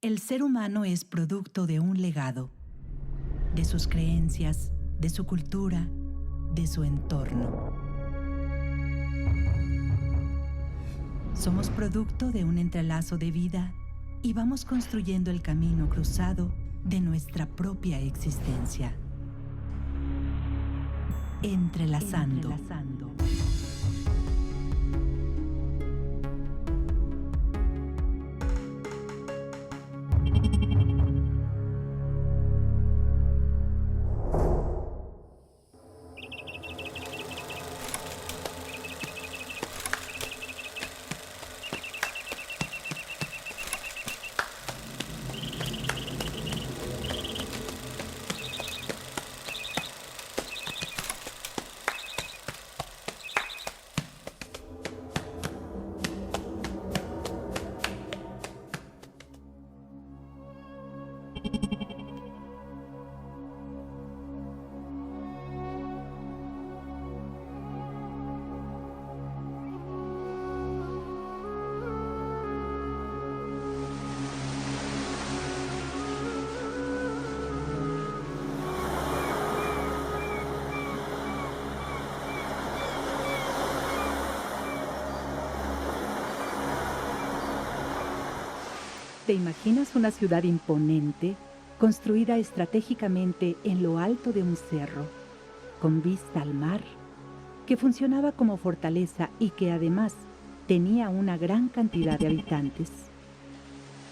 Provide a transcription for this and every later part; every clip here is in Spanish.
El ser humano es producto de un legado, de sus creencias, de su cultura, de su entorno. Somos producto de un entrelazo de vida y vamos construyendo el camino cruzado de nuestra propia existencia. Entrelazando. ¿Te imaginas una ciudad imponente, construida estratégicamente en lo alto de un cerro, con vista al mar, que funcionaba como fortaleza y que además tenía una gran cantidad de habitantes?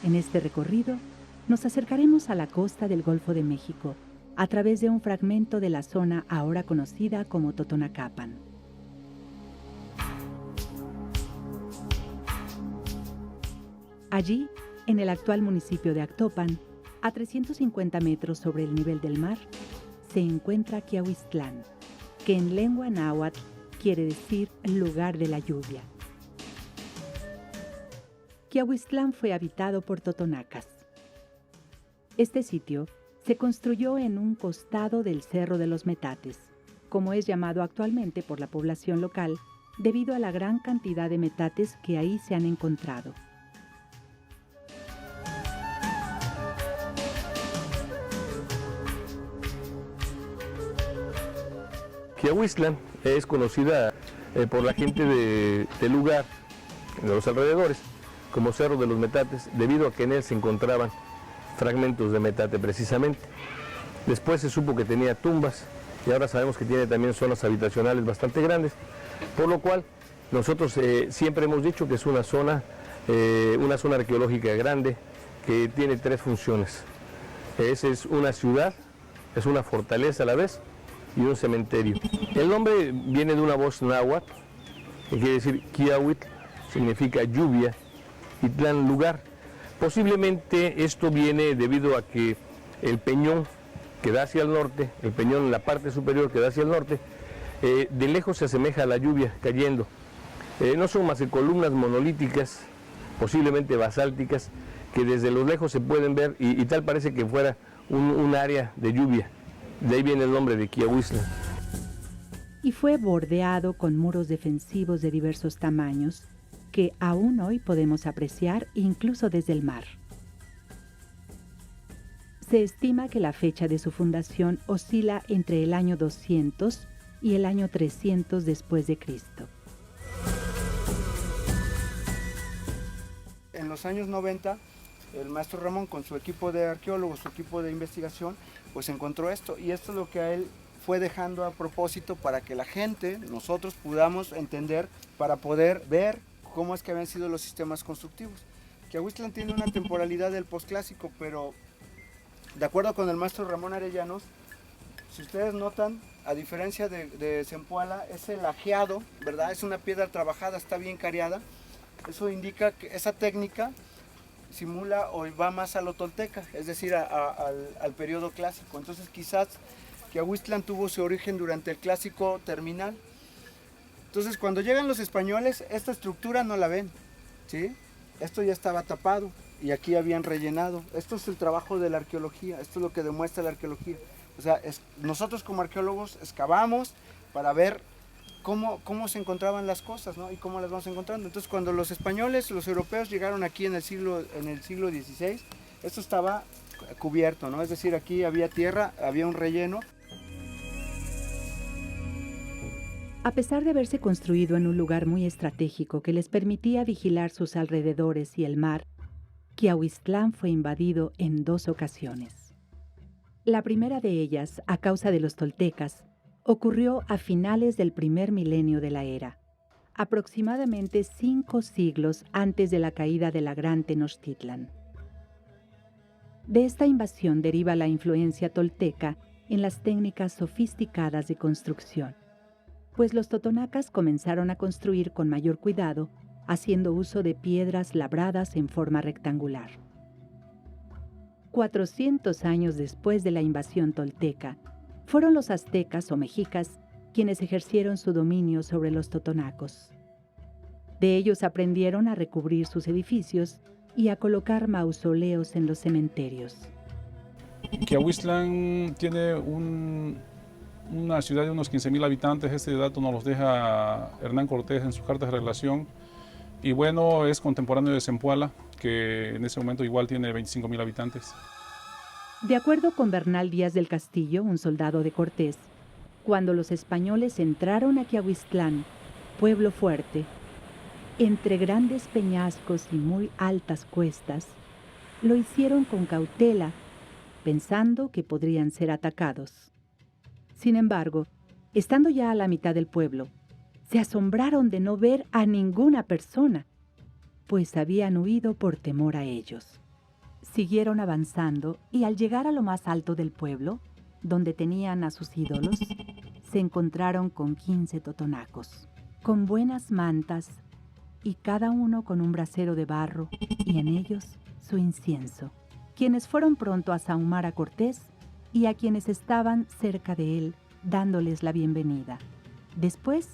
En este recorrido nos acercaremos a la costa del Golfo de México a través de un fragmento de la zona ahora conocida como Totonacapan. Allí, en el actual municipio de Actopan, a 350 metros sobre el nivel del mar, se encuentra Quiahuiztlán, que en lengua náhuatl quiere decir lugar de la lluvia. Quiahuiztlán fue habitado por totonacas. Este sitio se construyó en un costado del Cerro de los Metates, como es llamado actualmente por la población local, debido a la gran cantidad de metates que ahí se han encontrado. Quiahuiztlán es conocida por la gente del lugar, de los alrededores, como Cerro de los Metates, debido a que en él se encontraban fragmentos de metate precisamente. Después se supo que tenía tumbas y ahora sabemos que tiene también zonas habitacionales bastante grandes, por lo cual nosotros siempre hemos dicho que es una zona arqueológica grande que tiene tres funciones. Es una ciudad, es una fortaleza a la vez y un cementerio. El nombre viene de una voz náhuatl, que quiere decir Quiahuitl, significa lluvia, y Tlán, lugar. Posiblemente esto viene debido a que el peñón que da hacia el norte, el peñón en la parte superior que da hacia el norte, de lejos se asemeja a la lluvia cayendo. No son más que columnas monolíticas, posiblemente basálticas, que desde lo lejos se pueden ver y tal parece que fuera un área de lluvia. De ahí viene el nombre de Quiahuiztlán. Y fue bordeado con muros defensivos de diversos tamaños que aún hoy podemos apreciar incluso desde el mar. Se estima que la fecha de su fundación oscila entre el año 200 y el año 300 después de Cristo. En los años 90, el maestro Ramón con su equipo de arqueólogos, su equipo de investigación, pues encontró esto, y esto es lo que a él fue dejando a propósito para que la gente, nosotros podamos entender, para poder ver cómo es que habían sido los sistemas constructivos. Quiahuiztlán tiene una temporalidad del posclásico, pero de acuerdo con el maestro Ramón Arellanos, si ustedes notan, a diferencia de Zempoala, es el ajeado, ¿verdad? Es una piedra trabajada, está bien cariada. Eso indica que esa técnica simula o va más a lo tolteca, es decir, al periodo clásico. Entonces quizás Quiahuiztlán tuvo su origen durante el clásico terminal. Entonces cuando llegan los españoles, esta estructura no la ven, ¿sí? Esto ya estaba tapado y aquí habían rellenado. Esto es el trabajo de la arqueología, esto es lo que demuestra la arqueología. O sea, nosotros como arqueólogos excavamos para ver cómo se encontraban las cosas, ¿no? Y cómo las vamos encontrando. Entonces cuando los españoles, los europeos llegaron aquí en el siglo XVI, Esto estaba cubierto, ¿no? Es decir, aquí había tierra, había un relleno. A pesar de haberse construido en un lugar muy estratégico que les permitía vigilar sus alrededores y el mar, Quiahuiztlán fue invadido en 2 ocasiones. La primera de ellas, a causa de los toltecas, ocurrió a finales del primer milenio de la era, aproximadamente 5 siglos antes de la caída de la gran Tenochtitlan. De esta invasión deriva la influencia tolteca en las técnicas sofisticadas de construcción, pues los totonacas comenzaron a construir con mayor cuidado, haciendo uso de piedras labradas en forma rectangular. 400 años después de la invasión tolteca, fueron los aztecas o mexicas quienes ejercieron su dominio sobre los totonacos. De ellos aprendieron a recubrir sus edificios y a colocar mausoleos en los cementerios. Quiahuiztlán tiene una ciudad de unos 15,000 habitantes. Este dato nos los deja Hernán Cortés en sus cartas de relación. Y bueno, es contemporáneo de Zempoala, que en ese momento igual tiene 25,000 habitantes. De acuerdo con Bernal Díaz del Castillo, un soldado de Cortés, cuando los españoles entraron a Quiahuiztlán, pueblo fuerte, entre grandes peñascos y muy altas cuestas, lo hicieron con cautela, pensando que podrían ser atacados. Sin embargo, estando ya a la mitad del pueblo, se asombraron de no ver a ninguna persona, pues habían huido por temor a ellos. Siguieron avanzando y al llegar a lo más alto del pueblo, donde tenían a sus ídolos, se encontraron con 15 totonacos, con buenas mantas y cada uno con un brasero de barro y en ellos su incienso, quienes fueron pronto a sahumar a Cortés y a quienes estaban cerca de él, dándoles la bienvenida. Después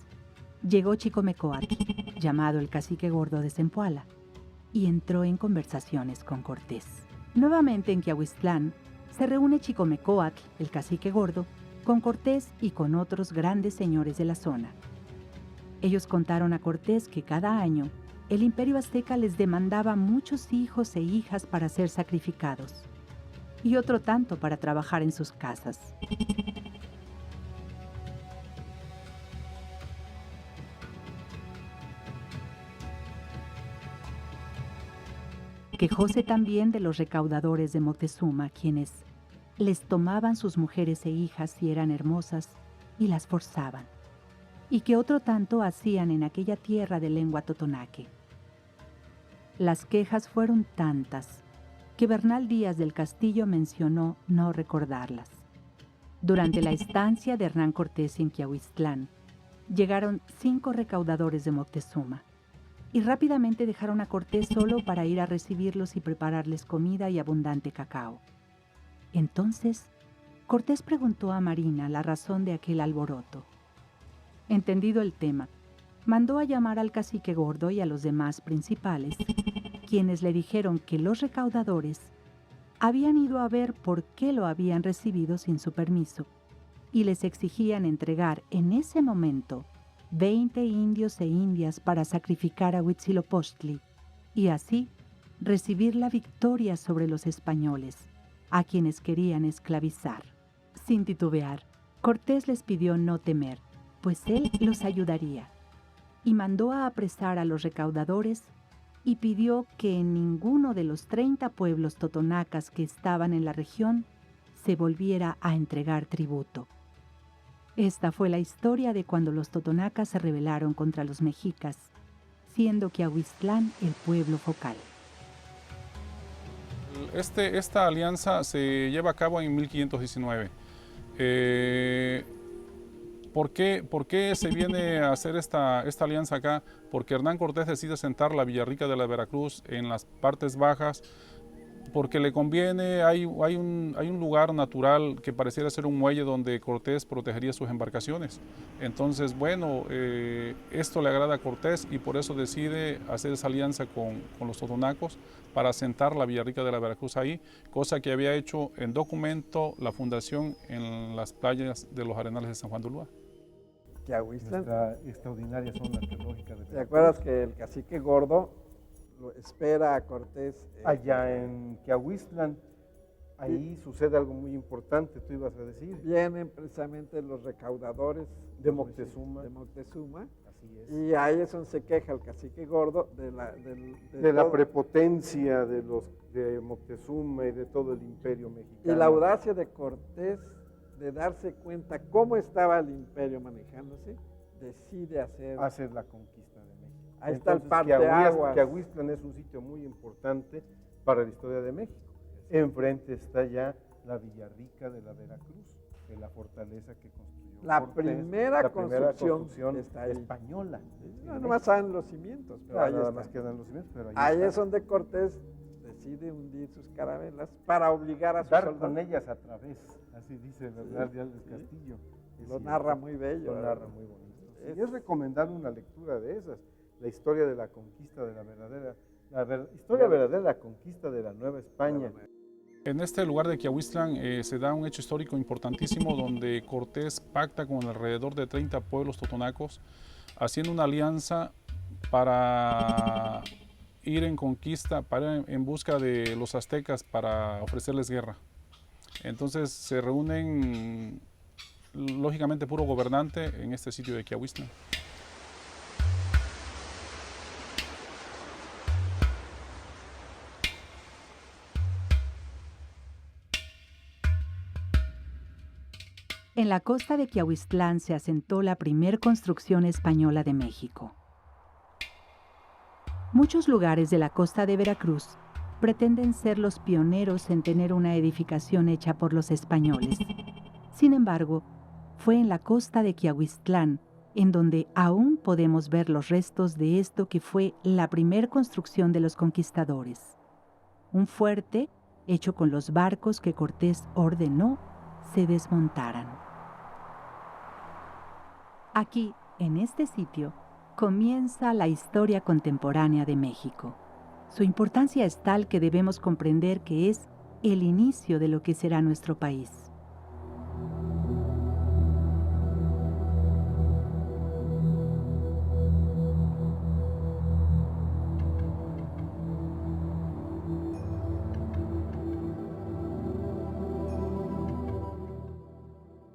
llegó Chicomecoatl, llamado el Cacique Gordo de Zempoala, y entró en conversaciones con Cortés. Nuevamente en Quiahuiztlán se reúne Chicomecoatl, el Cacique Gordo, con Cortés y con otros grandes señores de la zona. Ellos contaron a Cortés que cada año el imperio azteca les demandaba muchos hijos e hijas para ser sacrificados, y otro tanto para trabajar en sus casas. Quejóse también de los recaudadores de Moctezuma, quienes les tomaban sus mujeres e hijas si eran hermosas y las forzaban, y que otro tanto hacían en aquella tierra de lengua totonaque. Las quejas fueron tantas que Bernal Díaz del Castillo mencionó no recordarlas. Durante la estancia de Hernán Cortés en Quiahuiztlán, llegaron 5 recaudadores de Moctezuma, y rápidamente dejaron a Cortés solo para ir a recibirlos y prepararles comida y abundante cacao. Entonces, Cortés preguntó a Marina la razón de aquel alboroto. Entendido el tema, mandó a llamar al Cacique Gordo y a los demás principales, quienes le dijeron que los recaudadores habían ido a ver por qué lo habían recibido sin su permiso, y les exigían entregar en ese momento 20 indios e indias para sacrificar a Huitzilopochtli y así recibir la victoria sobre los españoles, a quienes querían esclavizar. Sin titubear, Cortés les pidió no temer, pues él los ayudaría, y mandó a apresar a los recaudadores y pidió que en ninguno de los 30 pueblos totonacas que estaban en la región se volviera a entregar tributo. Esta fue la historia de cuando los totonacas se rebelaron contra los mexicas, siendo Quiahuiztlán el pueblo focal. Esta alianza se lleva a cabo en 1519. ¿Por qué se viene a hacer esta alianza acá? Porque Hernán Cortés decide sentar la Villarrica de la Veracruz en las partes bajas, porque le conviene. Hay un lugar natural que pareciera ser un muelle donde Cortés protegería sus embarcaciones. Entonces, bueno, esto le agrada a Cortés y por eso decide hacer esa alianza con los totonacos para asentar la Villarrica de la Veracruz ahí, cosa que había hecho en documento la fundación en las playas de los Arenales de San Juan de Ulúa. Quiahuiztlán. Nuestra extraordinaria zona arqueológica de Veracruz. ¿Te acuerdas que el Cacique Gordo lo espera a Cortés. Allá en Quiahuistlan, ahí sucede algo muy importante, tú ibas a decir. Vienen precisamente los recaudadores De Moctezuma. de Moctezuma. Así es. Y ahí es donde se queja el cacique gordo De la prepotencia de Moctezuma y de todo el imperio mexicano. y la audacia de Cortés de darse cuenta cómo estaba el imperio manejándose, decide hacer la conquista de México. Ahí está el Entonces, parteaguas. Quiahuistlan es un sitio muy importante para la historia de México. Enfrente está ya la Villarrica de la Veracruz, de la fortaleza que construyó La Cortés, primera la primera construcción está ahí. española. No, nomás saben los cimientos, pero ahí nada está. más quedan los cimientos, pero Ahí está. es donde Cortés decide hundir sus carabelas para obligar a sus Dar soldados. con ellas a través, así dice Bernal Díaz del Castillo. Es Lo cierto. narra muy bello. Lo narra muy bonito. Es- Y es recomendable una lectura de esas, la historia de la conquista de historia verdadera de la conquista de la Nueva España. En este lugar de Quiahuistlan se da un hecho histórico importantísimo donde Cortés pacta con alrededor de 30 pueblos totonacos, haciendo una alianza para ir en conquista, para ir en busca de los aztecas para ofrecerles guerra. Entonces se reúnen, lógicamente, puro gobernante en este sitio de Quiahuistlan. En la costa de Quiahuistlán se asentó la primer construcción española de México. Muchos lugares de la costa de Veracruz pretenden ser los pioneros en tener una edificación hecha por los españoles. Sin embargo, fue en la costa de Quiahuistlán en donde aún podemos ver los restos de esto que fue la primer construcción de los conquistadores. Un fuerte hecho con los barcos que Cortés ordenó se desmontaran. Aquí, en este sitio, comienza la historia contemporánea de México. Su importancia es tal que debemos comprender que es el inicio de lo que será nuestro país.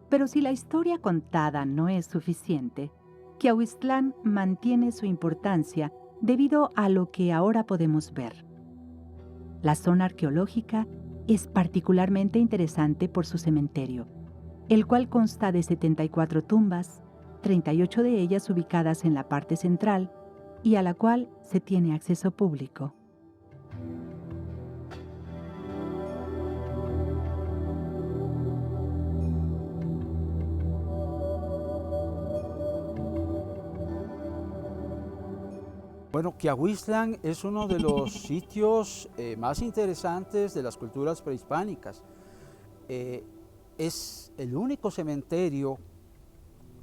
Pero si la historia contada no es suficiente, Quiahuistlán mantiene su importancia debido a lo que ahora podemos ver. La zona arqueológica es particularmente interesante por su cementerio, el cual consta de 74 tumbas, 38 de ellas ubicadas en la parte central y a la cual se tiene acceso público. Bueno, Quiahuistlan es uno de los sitios más interesantes de las culturas prehispánicas. Es el único cementerio,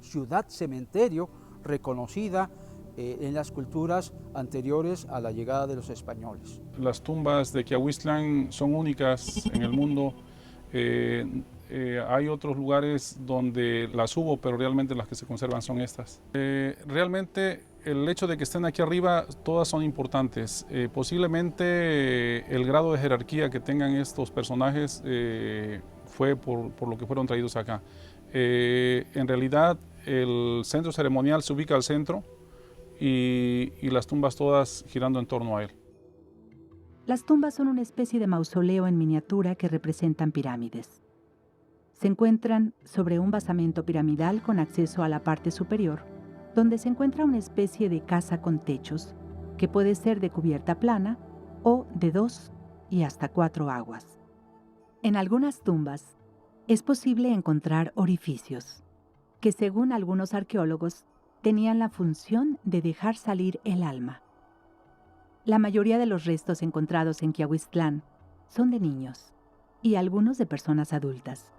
ciudad cementerio, reconocida en las culturas anteriores a la llegada de los españoles. Las tumbas de Quiahuistlan son únicas en el mundo. Hay otros lugares donde las hubo, pero realmente las que se conservan son estas. Realmente el hecho de que estén aquí arriba, todas son importantes. Posiblemente el grado de jerarquía que tengan estos personajes fue por lo que fueron traídos acá. En realidad el centro ceremonial se ubica al centro y las tumbas todas girando en torno a él. Las tumbas son una especie de mausoleo en miniatura que representan pirámides. Se encuentran sobre un basamento piramidal con acceso a la parte superior, donde se encuentra una especie de casa con techos, que puede ser de cubierta plana o de 2 y hasta 4 aguas. En algunas tumbas es posible encontrar orificios, que según algunos arqueólogos tenían la función de dejar salir el alma. La mayoría de los restos encontrados en Quiahuistlán son de niños y algunos de personas adultas.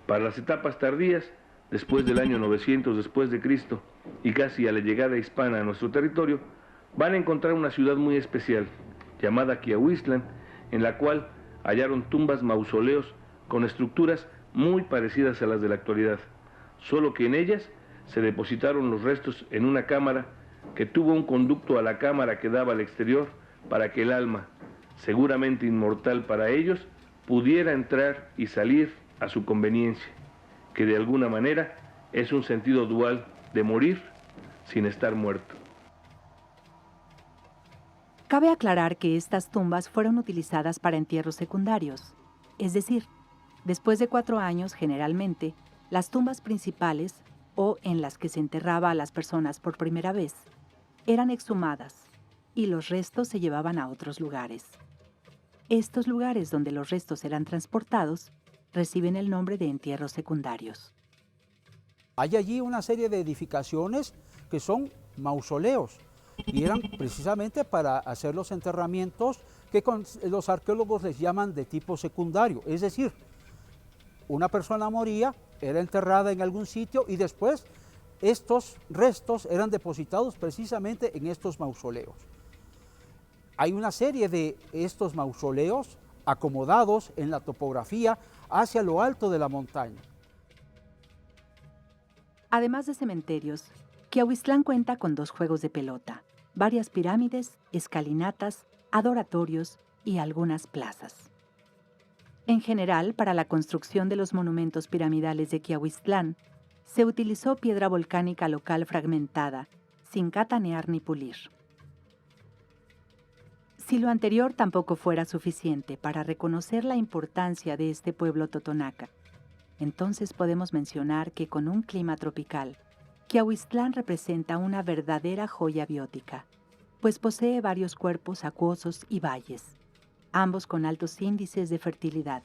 Para las etapas tardías, después del año 900 después de Cristo y casi a la llegada hispana a nuestro territorio, van a encontrar una ciudad muy especial, llamada Quiahuistlan, en la cual hallaron tumbas mausoleos con estructuras muy parecidas a las de la actualidad. solo que en ellas se depositaron los restos en una cámara que tuvo un conducto a la cámara que daba al exterior para que el alma, seguramente inmortal para ellos, pudiera entrar y salir a su conveniencia, que de alguna manera es un sentido dual de morir sin estar muerto. Cabe aclarar que estas tumbas fueron utilizadas para entierros secundarios, es decir, después de 4 años generalmente, las tumbas principales, o en las que se enterraba a las personas por primera vez, eran exhumadas y los restos se llevaban a otros lugares. Estos lugares donde los restos eran transportados reciben el nombre de entierros secundarios. Hay allí una serie de edificaciones que son mausoleos y eran precisamente para hacer los enterramientos que los arqueólogos les llaman de tipo secundario, es decir, una persona moría, era enterrada en algún sitio y después estos restos eran depositados precisamente en estos mausoleos. Hay una serie de estos mausoleos acomodados en la topografía hacia lo alto de la montaña. Además de cementerios, Quiahuiztlán cuenta con 2 juegos de pelota, varias pirámides, escalinatas, adoratorios y algunas plazas. En general, para la construcción de los monumentos piramidales de Quiahuiztlán, se utilizó piedra volcánica local fragmentada, sin catanear ni pulir. Si lo anterior tampoco fuera suficiente para reconocer la importancia de este pueblo totonaca, entonces podemos mencionar que con un clima tropical, Quiahuiztlán representa una verdadera joya biótica, pues posee varios cuerpos acuosos y valles, ambos con altos índices de fertilidad,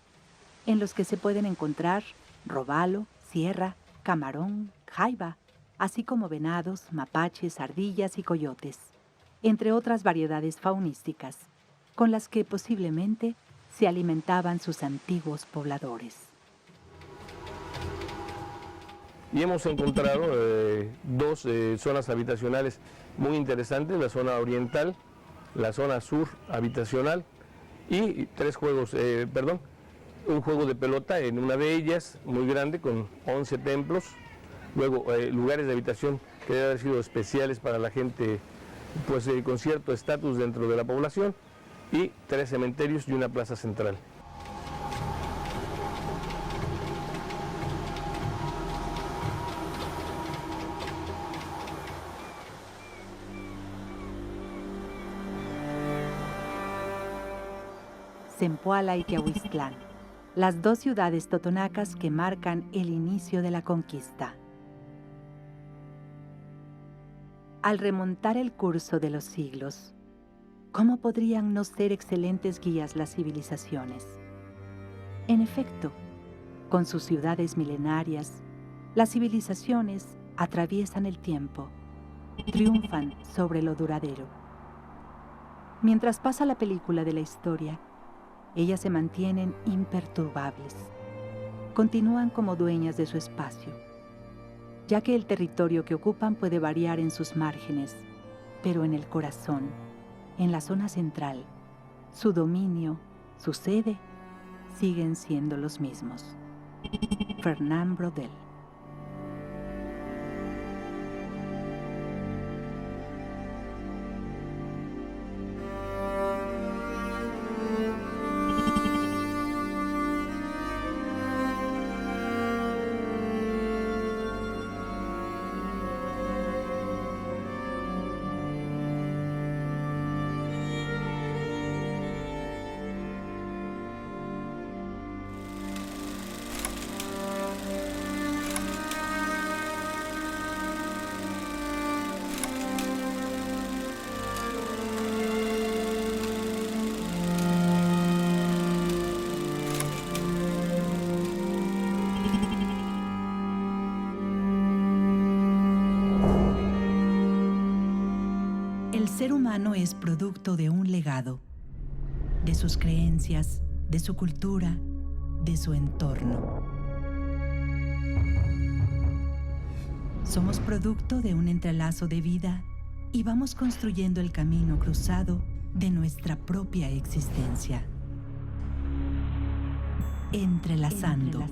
en los que se pueden encontrar robalo, sierra, camarón, jaiba, así como venados, mapaches, ardillas y coyotes, entre otras variedades faunísticas, con las que posiblemente se alimentaban sus antiguos pobladores. Y hemos encontrado 2 zonas habitacionales muy interesantes, la zona oriental, la zona sur habitacional y 3 juegos, un juego de pelota en una de ellas, muy grande, con 11 templos, luego lugares de habitación que deben haber sido especiales para la gente pues, con cierto estatus dentro de la población, y 3 cementerios y una plaza central. Zempoala y Quiahuiztlán, las 2 ciudades totonacas que marcan el inicio de la conquista. Al remontar el curso de los siglos, ¿cómo podrían no ser excelentes guías las civilizaciones? En efecto, con sus ciudades milenarias, las civilizaciones atraviesan el tiempo, triunfan sobre lo duradero. Mientras pasa la película de la historia, ellas se mantienen imperturbables, continúan como dueñas de su espacio, ya que el territorio que ocupan puede variar en sus márgenes, pero en el corazón, en la zona central, su dominio, su sede, siguen siendo los mismos. Fernand Braudel. El ser humano es producto de un legado, de sus creencias, de su cultura, de su entorno. Somos producto de un entrelazo de vida y vamos construyendo el camino cruzado de nuestra propia existencia. Entrelazando.